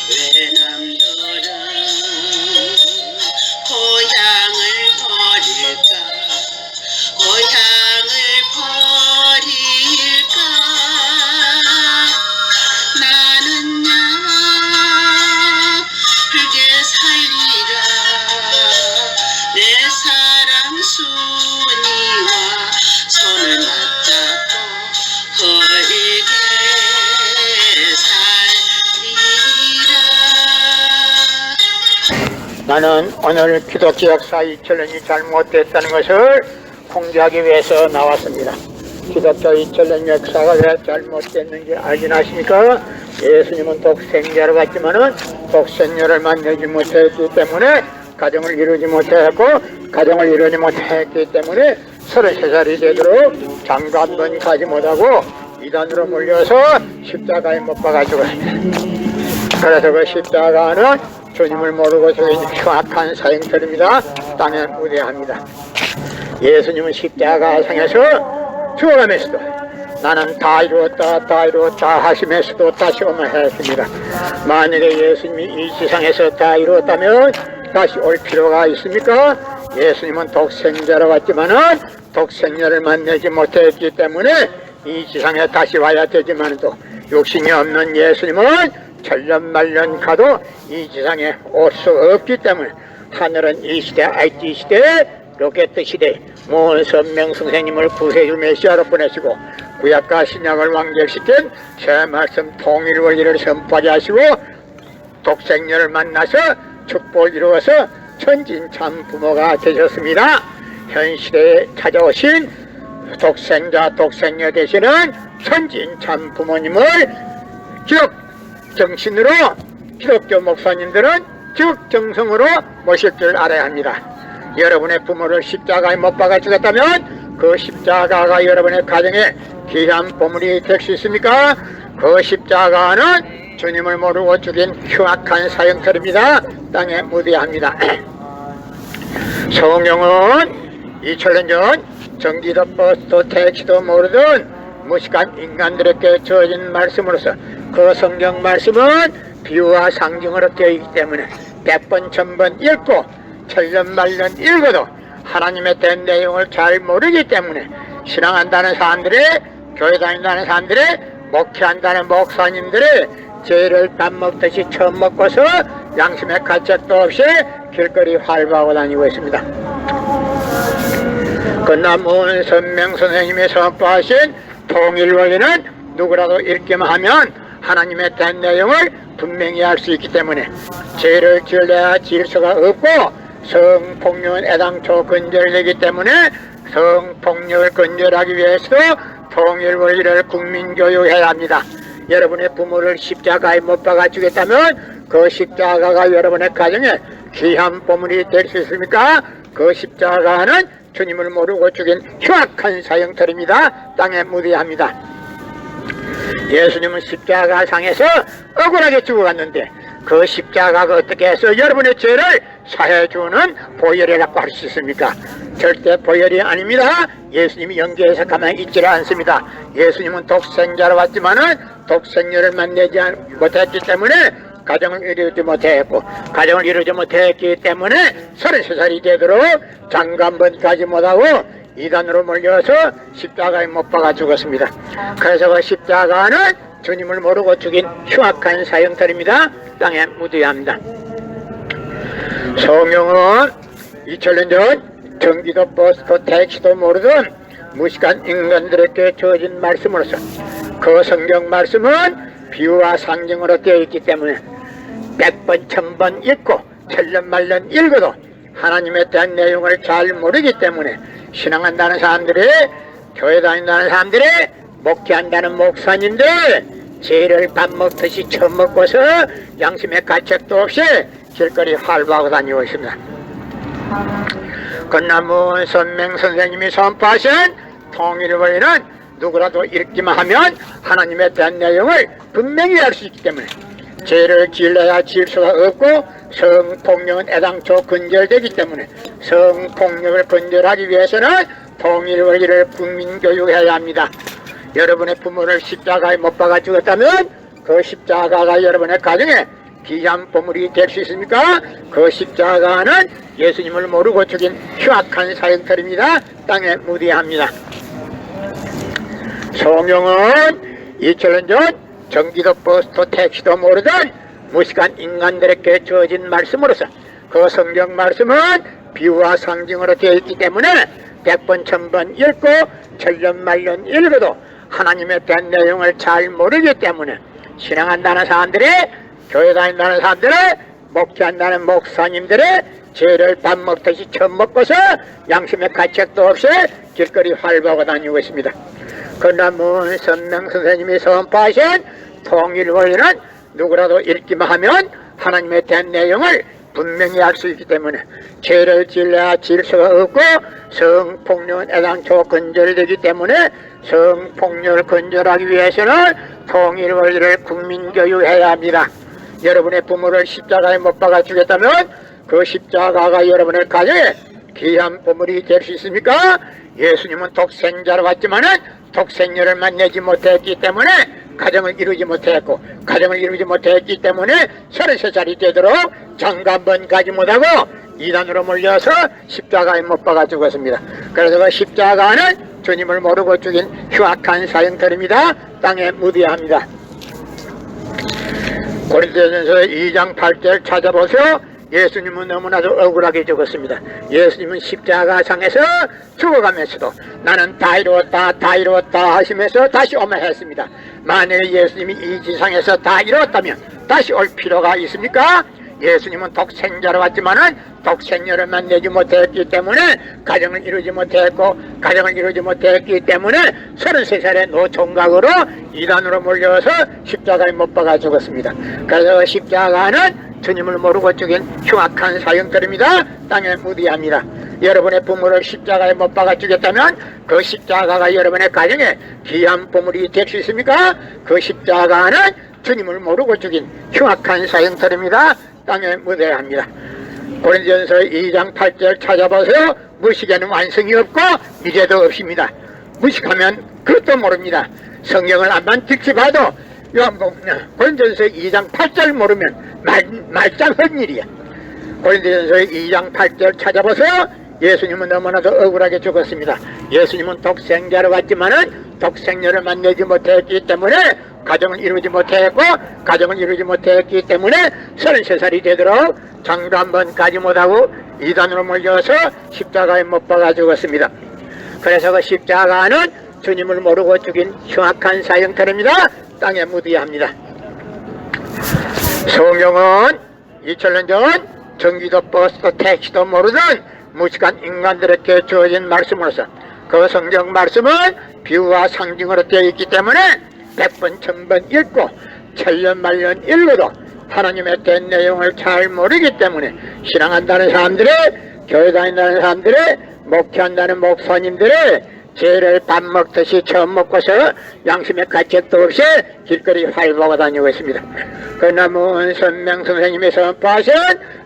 왜 남들은 고향을 버릴까 고향을 버릴까 나는야 그게 살리라 내 사랑 순이와 손을 맞잡고 거리게 살리라. 나는 오늘 기독교 역사 2000년이 잘못됐다는 것을 공개하기 위해서 나왔습니다. 기독교 2000년 역사가 왜 잘못됐는지 알긴 아십니까? 예수님은 독생자로 갔지만은 독생녀를 만나지 못했기 때문에 가정을 이루지 못했고 가정을 이루지 못했기 때문에 33살이 되도록 장가 한 번 가지 못하고 이단으로 몰려서 십자가에 못 박아 죽었습니다. 그래서 그 십자가는 주님을 모르고 저긴 흉악한 사형들입니다. 땅에 무대합니다. 예수님은 십자가상에서 죽어가면서도 나는 다 이루었다 하시면서도 다시 오면 했습니다. 만약에 예수님이 이 지상에서 다 이루었다면 다시 올 필요가 있습니까? 예수님은 독생자로 왔지만은 독생자를 만나지 못했기 때문에 이 지상에 다시 와야 되지만도 욕심이 없는 예수님은 천년만년 가도 이 지상에 올 수 없기 때문에 하늘은 이 시대, IT 시대, 로켓 시대, 모은선명 선생님을 구세주 메시아로 보내시고 구약과 신약을 완결시킨 새 말씀 통일 원리를 선포하게 하시고 독생녀를 만나서 축복을 이루어서 천진참 부모가 되셨습니다. 현 시대에 찾아오신 독생자 독생녀 되시는 천진참 부모님을 기독 정신으로 기독교 목사님들은 즉 정성으로 모실 줄 알아야 합니다. 여러분의 부모를 십자가에 못 박아 죽였다면 그 십자가가 여러분의 가정에 귀한 보물이 될 수 있습니까? 그 십자가는 주님을 모르고 죽인 흉악한 사형터입니다. 땅에 묻어야 합니다. 성경은 2000년 전 전기도 버스도 택시도 모르던 무식한 인간들에게 주어진 말씀으로서 그 성경 말씀은 비유와 상징으로 되어 있기 때문에 100번 1000번 읽고 천년만년 읽어도 하나님의 된 내용을 잘 모르기 때문에 신앙한다는 사람들의 교회 다닌다는 사람들의 목회한다는 목사님들의 죄를 밥 먹듯이 처음 먹고서 양심의 가책도 없이 길거리 활보하고 다니고 있습니다. 그러나 모은선명 선생님이 선포하신 통일원리는 누구라도 읽기만 하면 하나님의 된 내용을 분명히 알 수 있기 때문에 죄를 지을래야 지을 수가 없고 성폭력은 애당초 근절되기 때문에 성폭력을 근절하기 위해서도 통일원리를 국민교육해야 합니다. 여러분의 부모를 십자가에 못 박아 주겠다면 그 십자가가 여러분의 가정에 귀한 보물이 될 수 있습니까? 그 십자가는 주님을 모르고 죽인 흉악한 사형터입니다. 땅에 묻어야 합니다. 예수님은 십자가 상에서 억울하게 죽어갔는데 그 십자가가 어떻게 해서 여러분의 죄를 사해주는 보혈이라고 할 수 있습니까? 절대 보혈이 아닙니다. 예수님이 연기해서 가만히 있지를 않습니다. 예수님은 독생자로 왔지만은 독생녀를 만나지 못했기 때문에 가정을 이루지 못했고 가정을 이루지 못했기 때문에 33살이 되도록 장가 한 번 가지 못하고 이단으로 몰려서 십자가에 못 박아 죽었습니다. 그래서 그 십자가는 주님을 모르고 죽인 흉악한 사형터입니다. 땅에 묻어야 합니다. 성경은 2000년 전 전기도 버스도 택시도 모르던 무식한 인간들에게 주어진 말씀으로서 그 성경 말씀은 비유와 상징으로 되어 있기 때문에 100번 1000번 읽고 천년만년 읽어도 하나님에 대한 내용을 잘 모르기 때문에 신앙한다는 사람들이 교회 다닌다는 사람들이 목회한다는 목사님들 죄를 밥 먹듯이 처음 먹고서 양심의 가책도 없이 길거리 활보하고 다니고 있습니다. 건나무 선명 선생님이 선포하신 통일원리는 누구라도 읽기만 하면 하나님에 대한 내용을 분명히 알 수 있기 때문에 죄를 지을래야 지을 수가 없고 성폭력은 애당초 근절되기 때문에 성폭력을 근절하기 위해서는 통일원리를 국민교육해야 합니다. 여러분의 부모를 십자가에 못 박아 죽었다면 그 십자가가 여러분의 가정에 귀한 보물이 될 수 있습니까? 그 십자가는 예수님을 모르고 죽인 흉악한 사형터입니다. 땅에 무대합니다. 성경은 2000년 전 전기도 버스도 택시도 모르던 무식한 인간들에게 주어진 말씀으로서 그 성경 말씀은 비유와 상징으로 되어 있기 때문에 100번 1000번 읽고 천년만년 읽어도 하나님에 대한 내용을 잘 모르기 때문에 신앙한다는 사람들이, 교회 다닌다는 사람들이, 목회한다는 목사님들이 죄를 밥 먹듯이 처음 먹고서 양심의 가책도 없이 길거리 활보하고 다니고 있습니다. 그러나 문선명 선생님이 선포하신 통일원리는 누구라도 읽기만 하면 하나님에 대한 내용을 분명히 알 수 있기 때문에 죄를 지려야 질서가 없고 성폭력은 애당초 근절되기 때문에 성폭력을 근절하기 위해서는 통일원리를 국민교육해야 합니다. 여러분의 부모를 십자가에 못 박아 주겠다면 그 십자가가 여러분의 가정에 귀한 보물이 될 수 있습니까? 예수님은 독생자로 왔지만은 독생녀를 만나지 못했기 때문에 가정을 이루지 못했고, 가정을 이루지 못했기 때문에 33살이 되도록 장가 한 번 가지 못하고 이단으로 몰려서 십자가에 못 박아 죽었습니다. 그래서 그 십자가는 주님을 모르고 죽인 흉악한 사형터입니다. 땅에 묻어야 고린도전서 2장 8절 찾아보세요. 예수님은 너무나도 억울하게 죽었습니다. 예수님은 십자가상에서 죽어가면서도 나는 다 이루었다 다 이루었다 하시면서 다시 오면 했습니다. 만약에 예수님이 이 지상에서 다 이루었다면 다시 올 필요가 있습니까? 예수님은 독생자로 왔지만은 독생녀를 만나지 못했기 때문에 가정을 이루지 못했고, 가정을 이루지 못했기 때문에 33살의 노총각으로 이단으로 몰려서 십자가에 못 박아 죽었습니다. 그래서 십자가는 주님을 모르고 죽인 흉악한 사형터입니다. 땅에 묻어야 여러분의 부모를 십자가에 못 박아 죽였다면 그 십자가가 여러분의 가정에 귀한 보물이 될 수 있습니까? 그 십자가는 주님을 모르고 죽인 흉악한 사형터입니다. 땅에 묻어야 합니다. 고린도전서 2장 8절 찾아보세요. 무식에는 완성이 없고 미래도 없습니다. 무식하면 그것도 모릅니다. 성경을 안만 듣지 봐도 고린도전서 2장 8절 모르면 말짱 헛일이야. 고린도전서 2장 8절 찾아보세요. 예수님은 너무나도 억울하게 죽었습니다. 예수님은 독생자로 왔지만은 독생녀를 만나지 못했기 때문에 가정을 이루지 못했고, 가정을 이루지 못했기 때문에 33살이 되도록 장가 한 번 가지 못하고 이단으로 몰려서 십자가에 못 박아 죽었습니다. 그래서 그 십자가는 주님을 모르고 죽인 흉악한 사형터입니다. 땅에 묻어야 합니다. 성경은 2000년 전 전기도 버스도 택시도 모르던 무식한 인간들에게 주어진 말씀으로서 그 성경 말씀은 비유와 상징으로 되어 있기 때문에 100번 1000번 읽고 천년만년 읽어도 하나님에 대한 내용을 잘 모르기 때문에 신앙한다는 사람들이, 교회 다닌다는 사람들이, 목회한다는 목사님들이 죄를 밥 먹듯이 처음 먹고서 양심의 가책도 없이 길거리 활보하고 다니고 있습니다. 그러나 문선명 선생님이 선포하신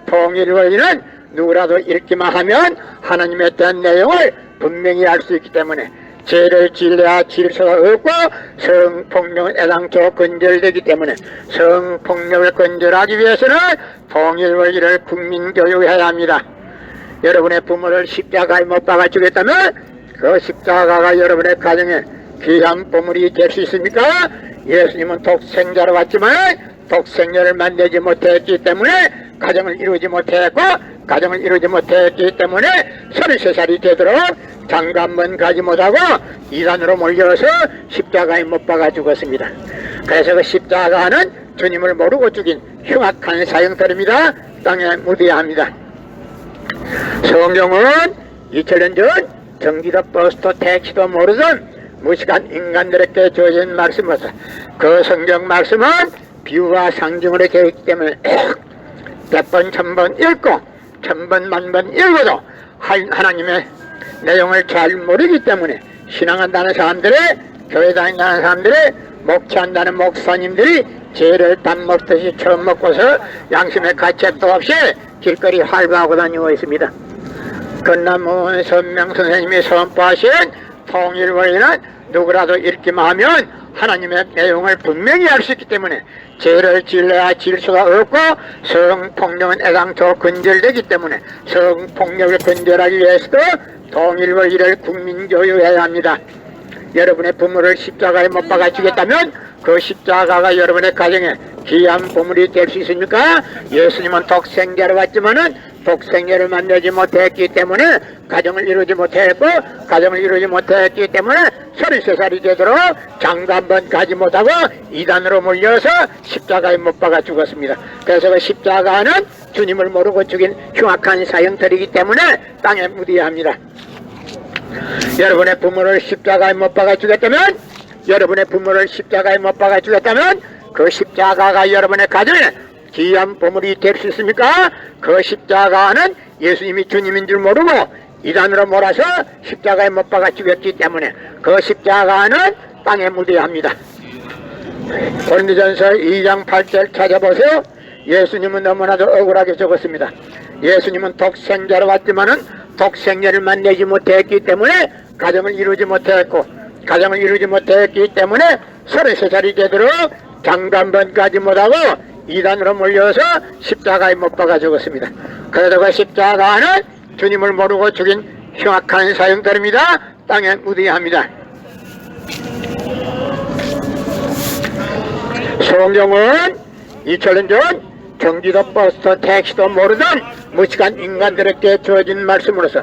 통일원리는 누구라도 읽기만 하면 하나님에 대한 내용을 분명히 알 수 있기 때문에 죄를 지려야 질서가 없고 성폭력은 애당초 근절되기 때문에 성폭력을 근절하기 위해서는 통일원리를 국민교육해야 합니다. 여러분의 부모를 십자가에 못 박아 주겠다면 그 십자가가 여러분의 가정에 귀한 보물이 될 수 있습니까? 예수님은 독생자로 왔지만 독생녀를 만나지 못했기 때문에 가정을 이루지 못했고, 가정을 이루지 못했기 때문에 33살이 되도록 장가 한 번 가지 못하고 이단으로 몰려서 십자가에 못 박아 죽었습니다. 그래서 그 십자가는 주님을 모르고 죽인 흉악한 사형터입니다. 땅에 묻어야 합니다. 성경은 2000년 전 전기도 버스도 택시도 모르던 무식한 인간들에게 주어진 말씀으로서 그 성경 말씀은 비유와 상징으로 되어 있기 때문에 100번 1000번 읽고 1000번 10,000번 읽어도 하나님의 내용을 잘 모르기 때문에 신앙한다는 사람들이, 교회 다닌다는 사람들이, 목회한다는 목사님들이 죄를 밥 먹듯이 처음 먹고서 양심의 가책도 없이 길거리 활보하고 다니고 있습니다. 그러나 문선명 선생님이 선포하신 통일원리는 누구라도 읽기만 하면 하나님의 내용을 분명히 알 수 있기 때문에 죄를 지으려야 지을 수가 없고 성폭력은 애당초 근절되기 때문에 성폭력을 근절하기 위해서도 통일원리를 국민교육해야 합니다. 여러분의 부모를 십자가에 못 박아 주겠다면 그 십자가가 여러분의 가정에 귀한 보물이 될 수 있습니까? 예수님은 독생자로 왔지만은 독생자를 만나지 못했기 때문에 가정을 이루지 못했고 가정을 이루지 못했기 때문에 33살이 되도록 장가 한 번 가지 못하고 이단으로 몰려서 십자가에 못 박아 죽었습니다. 그래서 그 십자가는 주님을 모르고 죽인 흉악한 사형들이기 때문에 땅에 묻어야 합니다. 여러분의 부모를 십자가에 못 박아 주겠다면 여러분의 부모를 십자가에 못 박아 주겠다면 그 십자가가 여러분의 가정에 귀한 보물이 될 수 있습니까? 그 십자가는 예수님이 주님인 줄 모르고 이단으로 몰아서 십자가에 못 박아 죽였기 때문에 그 십자가는 땅에 묻어야 합니다. 고린도전서 2장 8절 찾아보세요. 예수님은 너무나도 억울하게 적었습니다. 예수님은 독생자로 왔지만은 독생자를 만나지 못했기 때문에 가정을 이루지 못했고 가정을 이루지 못했기 때문에 33살이 되도록 장가 한 번 가지 못하고 이단으로 몰려서 십자가에 못 박아 죽었습니다. 그래도 그 십자가는 주님을 모르고 죽인 흉악한 사형들입니다. 땅에 묻어야 합니다. 성경은 2000년 전 경기도 버스도 택시도 모르던 무식한 인간들에게 주어진 말씀으로서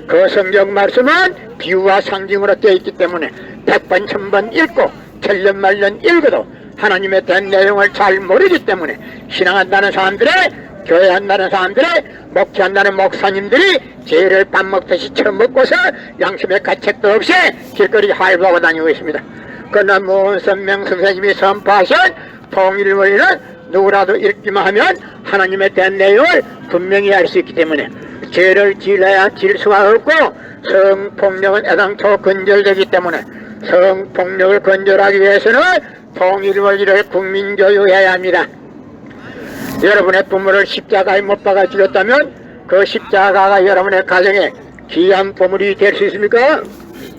그 성경 말씀은 비유와 상징으로 되어 있기 때문에 100번 1000번 읽고 천년 만년 읽어도 하나님에 대한 내용을 잘 모르기 때문에 신앙한다는 사람들의 교회한다는 사람들의 목회한다는 목사님들이 죄를 밥 먹듯이 처먹고서 양심의 가책도 없이 길거리 활보하고 다니고 있습니다. 그러나 문선명 선생님이 선포하신 통일원리는 누구라도 읽기만 하면 하나님에 대한 내용을 분명히 알 수 있기 때문에 죄를 지으려야 지을 수가 없고 성폭력은 애당초 근절되기 때문에 성폭력을 근절하기 위해서는 통일원리를 국민교육해야 합니다. 여러분의 부모를 십자가에 못 박아 죽였다면 그 십자가가 여러분의 가정에 귀한 보물이 될 수 있습니까?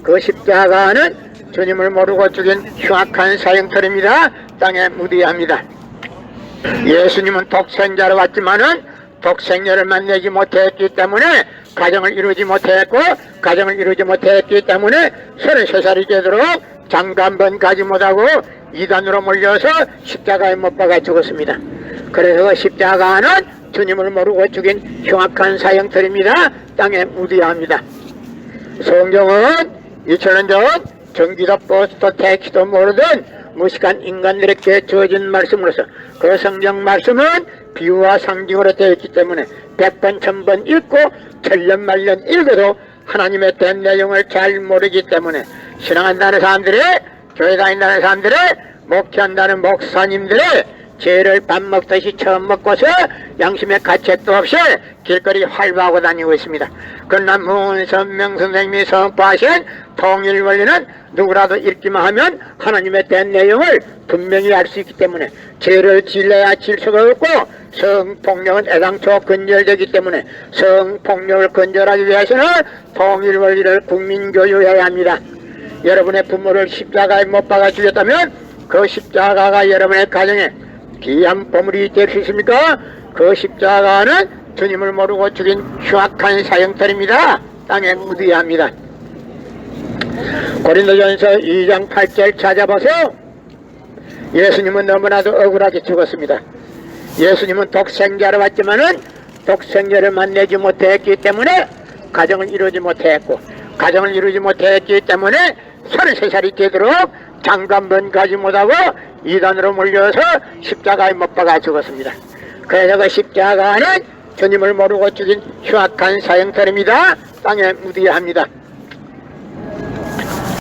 그 십자가는 주님을 모르고 죽인 흉악한 사형터입니다. 땅에 묻어야 합니다. 예수님은 독생자로 왔지만은 독생자를 만나지 못했기 때문에 가정을 이루지 못했고 가정을 이루지 못했기 때문에 33살이 되도록 장가 한 번 가지 못하고 이단으로 몰려서 십자가에 못 박아 죽었습니다. 그래서 십자가는 주님을 모르고 죽인 흉악한 사형터입니다. 땅에 묻어야 합니다. 성경은 2000년 전 경기도 버스도 택시도 모르던 무식한 인간들에게 주어진 말씀으로서 그 성경 말씀은 비유와 상징으로 되어 있기 때문에 100번 1000번 읽고 천년 만년 읽어도 하나님에 대한 내용을 잘 모르기 때문에 신앙한다는 사람들의 교회 다닌다는 사람들의 목회한다는 목사님들의 죄를 밥 먹듯이 처음 먹고서 양심의 가책도 없이 길거리 활보하고 다니고 있습니다. 그러나 문선명 선생님이 선포하신 통일원리는 누구라도 읽기만 하면 하나님에 대한 내용을 분명히 알 수 있기 때문에 죄를 지으려야 지을 수가 없고 성폭력은 애당초 근절되기 때문에 성폭력을 근절하기 위해서는 통일원리를 국민교육해야 합니다. 여러분의 부모를 십자가에 못 박아 주겠다면 그 십자가가 여러분의 가정에 귀한 보물이 될 수 있습니까? 그 십자가는 주님을 모르고 죽인 흉악한 사형터입니다. 땅에 묻어야 합니다. 고린도전서 2장 8절 찾아보세요. 예수님은 너무나도 억울하게 죽었습니다. 예수님은 독생자로 왔지만은 독생자를 만나지 못했기 때문에 가정을 이루지 못했고 가정을 이루지 못했기 때문에 33살이 되도록 장가 한 번 가지 못하고 이단으로 몰려서 십자가에 못 박아 죽었습니다. 그래서 그 십자가는 주님을 모르고 죽인 흉악한 사형터입니다. 땅에 묻어야 합니다.